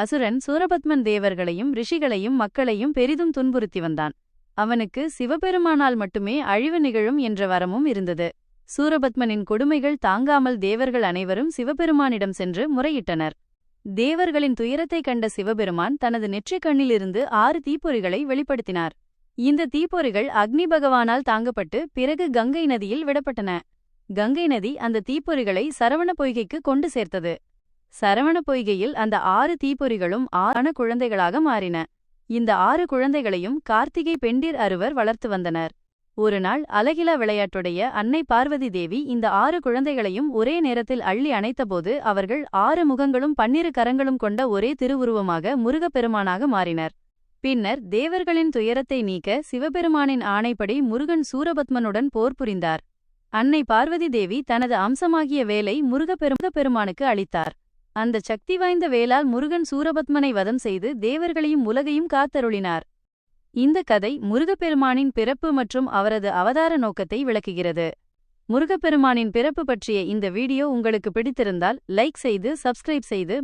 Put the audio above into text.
அசுரன் சூரபத்மன் தேவர்களையும் ரிஷிகளையும் மக்களையும் பெரிதும் துன்புறுத்தி வந்தான். அவனுக்கு சிவபெருமானால் மட்டுமே அழிவு நிகழும் என்ற வரமும் இருந்தது. சூரபத்மனின் கொடுமைகள் தாங்காமல் தேவர்கள் அனைவரும் சிவபெருமானிடம் சென்று முறையிட்டனர். தேவர்களின் துயரத்தை கண்ட சிவபெருமான் தனது நெற்றிக் கண்ணிலிருந்து 6 தீப்பொறிகளை வெளிப்படுத்தினார். இந்த தீப்பொறிகள் அக்னி பகவானால் தாங்கப்பட்டு பிறகு கங்கை நதியில் விடப்பட்டன. கங்கை நதி அந்த தீப்பொறிகளை சரவண பொய்கைக்கு கொண்டு சேர்த்தது. சரவண பொய்கையில் அந்த 6 தீப்பொறிகளும் 6 குழந்தைகளாக மாறின. இந்த 6 குழந்தைகளையும் கார்த்திகை பெண்டிர் அறுவர் வளர்த்து வந்தனர். ஒருநாள் அலகிலா விளையாட்டுடைய அன்னை பார்வதி தேவி இந்த 6 குழந்தைகளையும் ஒரே நேரத்தில் அள்ளி அணைத்தபோது அவர்கள் 6 முகங்களும் 12 கரங்களும் கொண்ட ஒரே திருவுருவமாக முருகப்பெருமானாக மாறினர். பின்னர் தேவர்களின் துயரத்தை நீக்க சிவபெருமானின் ஆணைப்படி முருகன் சூரபத்மனுடன் போர் புரிந்தார். அன்னை பார்வதி தேவி தனது அம்சமாகிய வேலை முருகப்பெருமானுக்கு அளித்தார். அந்த சக்தி வாய்ந்த வேலால் முருகன் சூரபத்மனை வதம் செய்து தேவர்களையும் உலகையும் காத்தருளினார். இந்த கதை முருகப்பெருமானின் பிறப்பு மற்றும் அவரது அவதார நோக்கத்தை விளக்குகிறது. முருகப்பெருமானின் பிறப்பு பற்றிய இந்த வீடியோ உங்களுக்கு பிடித்திருந்தால் லைக் செய்து சப்ஸ்கிரைப் செய்து